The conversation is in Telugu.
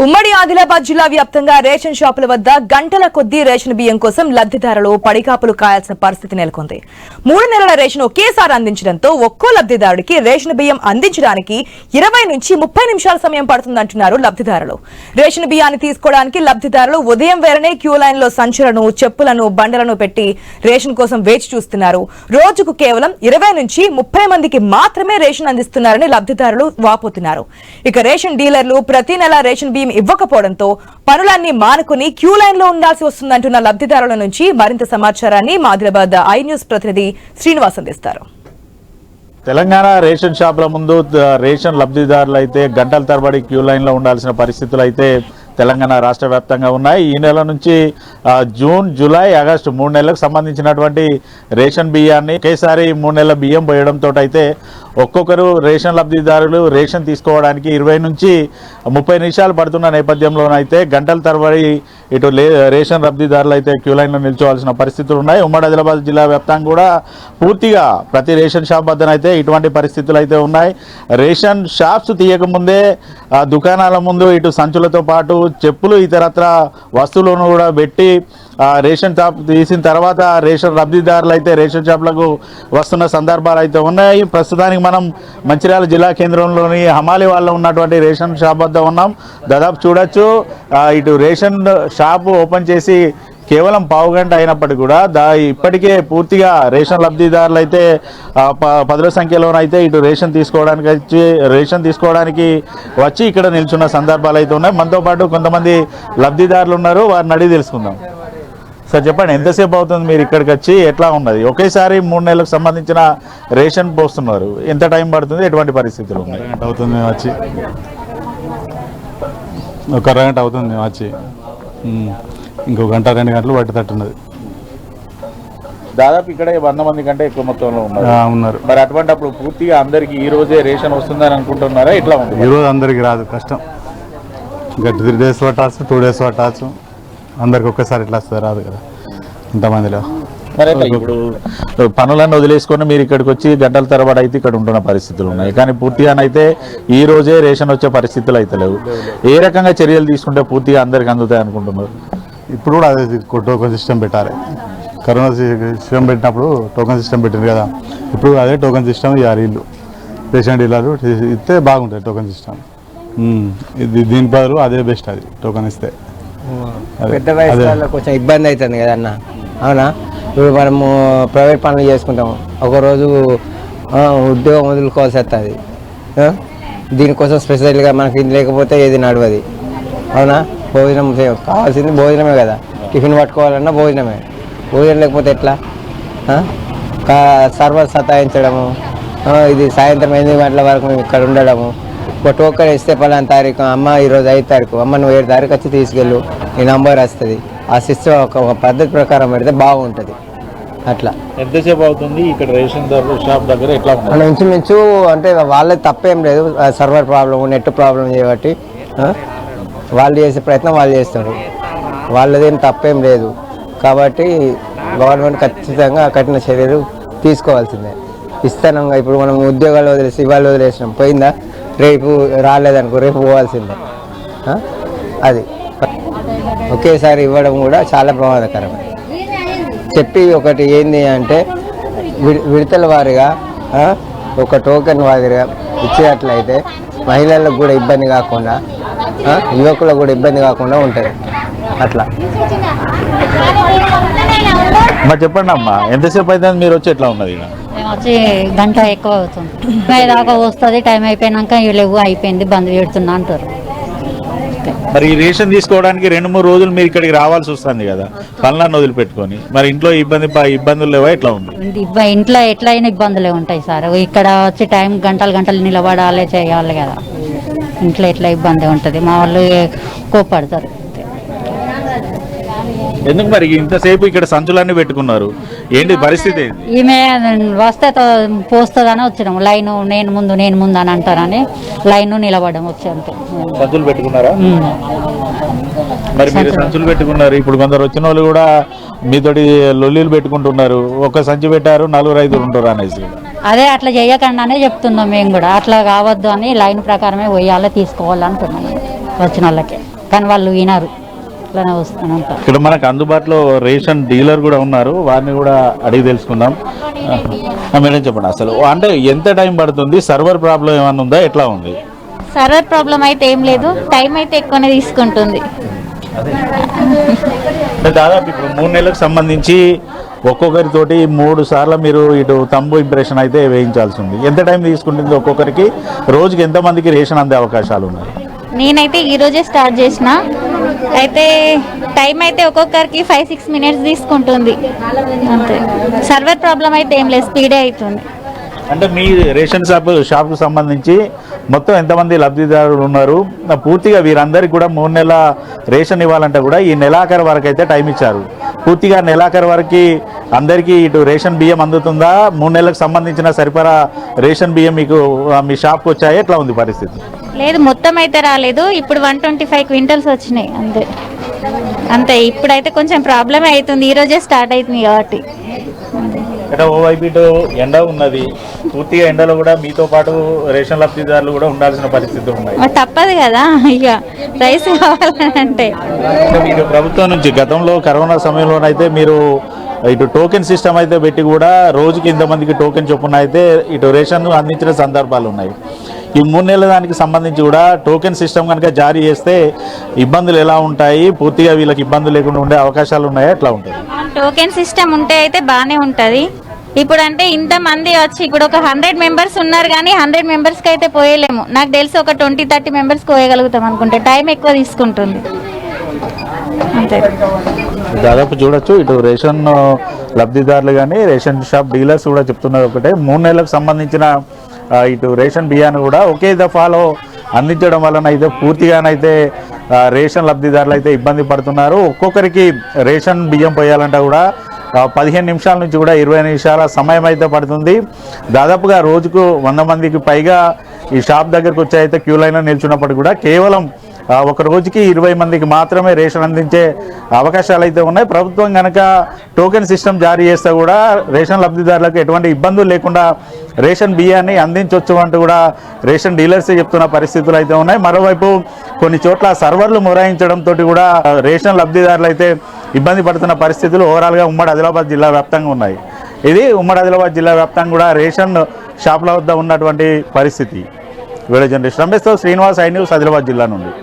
ఉమ్మడి ఆదిలాబాద్ జిల్లా వ్యాప్తంగా రేషన్ షాపుల వద్ద గంటల కొద్దీ రేషన్ బియ్యం కోసం లబ్ధిదారులు పడికాపులు కాయాల్సిన పరిస్థితి నెలకొంది. 3 నెలల రేషన్ ఒకేసారి అందించడంతో ఒక్కో లబ్ధిదారుడికి రేషన్ బియ్యం అందించడానికి 20 నుంచి 30 నిమిషాల సమయం పడుతుందంటున్నారు లబ్ధిదారులు. రేషన్ బియ్యాన్ని తీసుకోవడానికి లబ్ధిదారులు ఉదయం వేళనే క్యూ లైన్ లో సంచులను, చెప్పులను, బండలను పెట్టి రేషన్ కోసం వేచి చూస్తున్నారు. రోజుకు కేవలం 20 నుంచి 30 మందికి మాత్రమే రేషన్ అందిస్తున్నారని లబ్ధిదారులు వాపోతున్నారు. ఇక రేషన్ డీలర్లు ప్రతి నెల రేషన్ బియ్యం ఇవ్వకపోవడంతో పనులన్నీ మానుకుని క్యూ లైన్ లో ఉండాల్సి వస్తుందంటున్న లబ్ధిదారుల నుంచి మరింత సమాచారాన్ని ఆదిలాబాద్ ఐ న్యూస్ ప్రతినిధి శ్రీనివాస్ అందిస్తారు. తెలంగాణ రేషన్ షాపుల ముందు రేషన్ లబ్ధిదారులు అయితే గంటల తరబడి క్యూ లైన్ లో ఉండాల్సిన పరిస్థితులు అయితే తెలంగాణ రాష్ట్ర వ్యాప్తంగా ఉన్నాయి. ఈ నెల నుంచి జూన్, జూలై, ఆగస్టు 3 నెలలకు సంబంధించినటువంటి రేషన్ బియ్యాన్ని ఒకేసారి 3 నెలల బియ్యం పోయడంతో అయితే ఒక్కొక్కరు రేషన్ లబ్ధిదారులు రేషన్ తీసుకోవడానికి 20 నుంచి 30 నిమిషాలు పడుతున్న నేపథ్యంలోనైతే గంటల తరబడి ఇటు రేషన్ లబ్ధిదారులు అయితే క్యూ లైన్లో నిల్చోవాల్సిన పరిస్థితులు ఉన్నాయి. ఉమ్మడి ఆదిలాబాద్ జిల్లా వ్యాప్తంగా కూడా పూర్తిగా ప్రతి రేషన్ షాప్ వద్దనైతే ఇటువంటి పరిస్థితులు అయితే ఉన్నాయి. రేషన్ షాప్స్ తీయకముందే దుకాణాల ముందు ఇటు సంచులతో పాటు చెప్పులు, ఇతరత్ర వస్తువులను కూడా పెట్టి రేషన్ షాప్ తీసిన తర్వాత రేషన్ లబ్ధిదారులు అయితే రేషన్ షాపులకు వస్తున్న సందర్భాలు అయితే ఉన్నాయి. ప్రస్తుతానికి మనం మంచిర్యాల జిల్లా కేంద్రంలోని హమాలి వాళ్ళ ఉన్నటువంటి రేషన్ షాప్ వద్ద ఉన్నాం. దాదాపు చూడొచ్చు ఇటు రేషన్ షాపు ఓపెన్ చేసి కేవలం పావు గంట అయినప్పటికీ కూడా ఇప్పటికే పూర్తిగా రేషన్ లబ్ధిదారులు అయితే 10ల సంఖ్యలోనైతే ఇటు రేషన్ తీసుకోవడానికి వచ్చి ఇక్కడ నిల్చున్న సందర్భాలు అయితే ఉన్నాయి. మనతో పాటు కొంతమంది లబ్ధిదారులు ఉన్నారు, వారిని అడిగి తెలుసుకుందాం. సార్ చెప్పండి, ఎంతసేపు అవుతుంది మీరు ఇక్కడికి వచ్చి? ఎట్లా ఉన్నది? ఒకేసారి 3 నెలలకు సంబంధించిన రేషన్ పోస్తున్నారు, ఎంత టైం పడుతుంది? ఎటువంటి పరిస్థితులు ఉన్నాయి? అవుతుంది మేము వచ్చి ఒక అరగంట అవుతుంది మేము వచ్చి, ఇంకో గంట 2 గంటలు పట్టేటట్టున్నది. దాదాపు ఇక్కడ 100 మంది కంటే ఎక్కువ మొత్తంలో ఉన్నారు. మరి అటువంటి అప్పుడు పూర్తిగా అందరికి ఈ రోజే రేషన్ వస్తుందని అనుకుంటున్నారా? ఎట్లా ఉంది? ఈరోజు అందరికి రాదు, కష్టం. ఇంకా 3 డేస్ పట్టచ్చు, 2 డేస్ పట్టచ్చు. అందరికి ఒక్కసారి ఇట్లా వస్తుంది, రాదు కదా ఇంతమందిలో. మరి ఇప్పుడు పనులను వదిలేసుకొని మీరు ఇక్కడికి వచ్చి గంటల తరబడి అయితే ఇక్కడ ఉంటున్న పరిస్థితులు ఉన్నాయి, కానీ పూర్తిగానైతే ఈ రోజే రేషన్ వచ్చే పరిస్థితులు అయితే లేవు. ఏ రకంగా చర్యలు తీసుకుంటే పూర్తిగా అందరికి అందుతాయి అనుకుంటున్నారు? ఇప్పుడు కూడా అదే టోకెన్ సిస్టమ్ పెట్టాలి. కరోనా సిస్టమ్ పెట్టినప్పుడు టోకెన్ సిస్టమ్ పెట్టింది కదా, ఇప్పుడు అదే టోకెన్ సిస్టమ్ ఇవ్వాలి. ఇల్లు రేషన్ డీలర్లు ఇస్తే బాగుంటుంది టోకెన్ సిస్టమ్. దీని బదులు అదే బెస్ట్, అది టోకెన్ ఇస్తే. పెద్ద వయసు వాళ్ళకి కొంచెం ఇబ్బంది అవుతుంది కదా అన్న, అవునా? ఇప్పుడు మనము ప్రైవేట్ పనులు చేసుకుంటాము, ఒకరోజు ఉద్యోగం వదులుకోవాల్సి వస్తుంది. దీనికోసం స్పెషల్గా మనకి ఇది లేకపోతే ఏది నడవది, అవునా? భోజనం కావాల్సింది భోజనమే కదా, టిఫిన్ పట్టుకోవాలన్నా భోజనమే. భోజనం లేకపోతే ఎట్లా? సర్వర్ సతాయించడము, ఇది సాయంత్రం 8 గంటల వరకు మేము ఇక్కడ ఉండడము. ఒక టోకెన్ ఇస్తే పలానా తారీఖు, అమ్మ ఈరోజు 5 తారీఖు, అమ్మ నువ్వు 7 తారీఖు వచ్చి తీసుకెళ్ళు, నీ నంబర్ వస్తుంది. ఆ సిస్టమ్ ఒక పద్ధతి ప్రకారం పెడితే బాగుంటుంది. అట్లా ఎంతసేపు అవుతుంది ఇక్కడ రేషన్ షాప్ దగ్గర? ఎట్లా మన ఇంచుమించు అంటే వాళ్ళది తప్పేం లేదు, సర్వర్ ప్రాబ్లం, నెట్ ప్రాబ్లం చేయబట్టి వాళ్ళు చేసే ప్రయత్నం వాళ్ళు చేస్తారు, వాళ్ళదేం తప్పేం లేదు. కాబట్టి గవర్నమెంట్ ఖచ్చితంగా కఠిన చర్యలు తీసుకోవాల్సిందే. ఇస్తానంగా ఇప్పుడు మనం ఉద్యోగాలు వదిలేసి ఇవాళ వదిలేసినాం, పోయిందా? రేపు రాలేదనుకో, రేపు పోవాల్సిందే. అది ఒకేసారి ఇవ్వడం కూడా చాలా ప్రమాదకరమే. చెప్పి ఒకటి ఏంది అంటే విడతల వారిగా ఒక టోకెన్ వారిగా ఇచ్చేటట్లయితే మహిళలకు కూడా ఇబ్బంది కాకుండా, యువకులకు కూడా ఇబ్బంది కాకుండా ఉంటుంది. అట్లా మరి చెప్పండి అమ్మా, ఎంతసేపు అయితే మీరు వచ్చి ఎట్లా ఉన్నది? మేము వచ్చి గంట ఎక్కువ అవుతుంది, దాకా వస్తుంది. టైం అయిపోయినాక లేవు, అయిపోయింది, బంద్ పెడుతున్నా అంటారు. మరి ఈ రేషన్ తీసుకోవడానికి 2-3 రోజులు మీరు ఇక్కడికి రావాల్సి వస్తుంది కదా, పనులను వదిలిపెట్టుకొని. మరి ఇంట్లో ఇబ్బందులు లేవా? ఎట్లా ఉంది? ఇంట్లో ఎట్లయినా ఇబ్బందులే ఉంటాయి సార్. ఇక్కడ వచ్చి టైం గంటలు నిలబడాలి, చేయాలి కదా. ఇంట్లో ఎట్లా ఇబ్బంది ఉంటుంది, మా వాళ్ళు కోపడతారు. ఎందుకు మరి ఇంతసేపు ఇక్కడ సంచులన్నీ పెట్టుకున్నారు? ఏంటి పరిస్థితి? ఈమె వస్తే పోస్తుందని వచ్చినాము. లైన్ నేను ముందు అని అంటారని లైన్ నిలబడడం వచ్చి అంతే. సంచులు పెట్టుకున్నారా? మరి మీరు సంచులు పెట్టుకున్నారు, ఇప్పుడు కొందరు వచ్చిన వాళ్ళు కూడా మీతోటి లొల్లీలు పెట్టుకుంటున్నారు. ఒక సంచి పెట్టారు, 4-5 ఉంటారు అనేసి. అదే అట్లా చేయకుండా చెప్తున్నాం మేము కూడా. అట్లా కావద్దు అని లైన్ ప్రకారమే పోయాలి, తీసుకోవాలంటున్నాం. వచ్చిన వాళ్ళకి, కానీ వాళ్ళు వినరు, ఇట్లానే వస్తూనే ఉంటారు. ఇక్కడ మనకు అందుబాటులో రేషన్ డీలర్ కూడా ఉన్నారు, వారిని కూడా అడిగి తెలుసుకుందాం. మేడం చెప్పండి, అసలు అంటే ఎంత టైం పడుతుంది, సర్వర్ ప్రాబ్లం ఏమైనా ఉందా, ఎట్లా ఉంది? సర్వర్ ప్రాబ్లం అయితే ఏం లేదు, టైం అయితే ఎక్కువనే తీసుకుంటుంది. అంటే దాదాపు ఇప్పుడు 3 నెలలకు సంబంధించి ఒక్కొక్కరితోటి 3 సార్లు మీరు ఇటు తంబు ఇంప్రెషన్ అయితే వేయించాల్సి ఉంది. ఎంత టైం తీసుకుంటుంది ఒక్కొక్కరికి, రోజుకి ఎంతమందికి రేషన్ అందే అవకాశాలు ఉన్నాయి? నేనైతే ఈరోజే స్టార్ట్ చేసిన, అయితే టైం అయితే ఒక్కొక్కరికి 5-6 మినిట్స్ తీసుకుంటుంది అంతే. సర్వర్ ప్రాబ్లం అయితే ఏం లేదు, స్పీడే అవుతుంది. అంటే మీ రేషన్ షాప్కు సంబంధించి మొత్తం ఎంతమంది లబ్ధిదారులు ఉన్నారు? పూర్తిగా వీరందరికీ కూడా 3 నెలల రేషన్ ఇవ్వాలంటే కూడా ఈ నెలాఖరు వరకు అయితే టైం ఇచ్చారు. పూర్తిగా నెలాఖరు వరకు అందరికీ ఇటు రేషన్ బియ్యం అందుతుందా? 3 నెలలకు సంబంధించిన సరిపడా రేషన్ బియ్యం మీకు మీ షాప్కి వచ్చాయి, ఎట్లా ఉంది పరిస్థితి? లేదు, మొత్తం అయితే రాలేదు. ఇప్పుడు 125 క్వింటల్స్ వచ్చినాయి అంతే. అంతే, ఇప్పుడైతే కొంచెం ప్రాబ్లమే అవుతుంది, ఈరోజే స్టార్ట్ అవుతుంది కాబట్టి. అంటే ఓవైపు ఇటు ఎండ ఉన్నది, పూర్తిగా ఎండలో కూడా మీతో పాటు రేషన్ లబ్ధిదారులు కూడా ఉండాల్సిన పరిస్థితులు ఉన్నాయి. మరి తప్పదు కదా, ఇక రైస్ కావాలంటే. అంటే మీరు ప్రభుత్వం నుంచి గతంలో కరోనా సమయంలోనైతే మీరు ఇటు టోకెన్ సిస్టమ్ అయితే పెట్టి కూడా రోజుకి ఇంతమందికి టోకెన్ చొప్పున అయితే ఇటు రేషన్ అందించిన సందర్భాలు ఉన్నాయి. ఈ 3 నెలల దానికి సంబంధించి కూడా టోకెన్ సిస్టమ్ కనుక జారీ చేస్తే ఇబ్బందులు ఎలా ఉంటాయి, పూర్తిగా వీళ్ళకి ఇబ్బందులు లేకుండా ఉండే అవకాశాలు ఉన్నాయా, ఎట్లా ఉంటుంది? టోకెన్ సిస్టమ్ ఉంటే అయితే బాగానే ఉంటుంది. ఇప్పుడు అంటే ఇంతమంది వచ్చి ఇప్పుడు ఒక 100 మెంబర్స్ ఉన్నారు, కానీ 100 మెంబర్స్కి అయితే పోయలేము. నాకు తెలిసి ఒక 20-30 మెంబర్స్కి పోయగలుగుతాం అనుకుంటే, టైం ఎక్కువ తీసుకుంటుంది అంతే. దాదాపు చూడొచ్చు, ఇటు రేషన్ లబ్ధిదారులు కానీ రేషన్ షాప్ డీలర్స్ కూడా చెప్తున్నారు ఒకటే, 3 నెలలకు సంబంధించిన ఇటు రేషన్ బియ్యాన్ని కూడా ఒకే దఫాలో అందించడం వలన అయితే పూర్తిగానైతే రేషన్ లబ్ధిదారులు అయితే ఇబ్బంది పడుతున్నారు. ఒక్కొక్కరికి రేషన్ బియ్యం పోయాలంటే కూడా 15 నిమిషాల నుంచి కూడా 20 నిమిషాల సమయం అయితే పడుతుంది. దాదాపుగా రోజుకు 100 మందికి పైగా ఈ షాప్ దగ్గరకు వచ్చి అయితే క్యూ లైన్లో నిల్చున్నప్పటికీ కూడా కేవలం ఒక రోజుకి 20 మందికి మాత్రమే రేషన్ అందించే అవకాశాలు అయితే ఉన్నాయి. ప్రభుత్వం కనుక టోకెన్ సిస్టమ్ జారీ చేస్తే కూడా రేషన్ లబ్ధిదారులకు ఎటువంటి ఇబ్బందులు లేకుండా రేషన్ బియ్యాన్ని అందించవచ్చు అంటూ కూడా రేషన్ డీలర్స్ చెప్తున్న పరిస్థితులు అయితే ఉన్నాయి. మరోవైపు కొన్ని చోట్ల సర్వర్లు మొరాయించడంతో కూడా రేషన్ లబ్ధిదారులు అయితే ఇబ్బంది పడుతున్న పరిస్థితులు ఓవరాల్గా ఉమ్మడి ఆదిలాబాద్ జిల్లా వ్యాప్తంగా ఉన్నాయి. ఇది ఉమ్మడి ఆదిలాబాద్ జిల్లా వ్యాప్తంగా కూడా రేషన్ షాపుల వద్ద ఉన్నటువంటి పరిస్థితి. వీడియో జర్నలిస్ట్ రమేష్తో శ్రీనివాస్, ఐ న్యూస్, ఆదిలాబాద్ జిల్లా నుండి.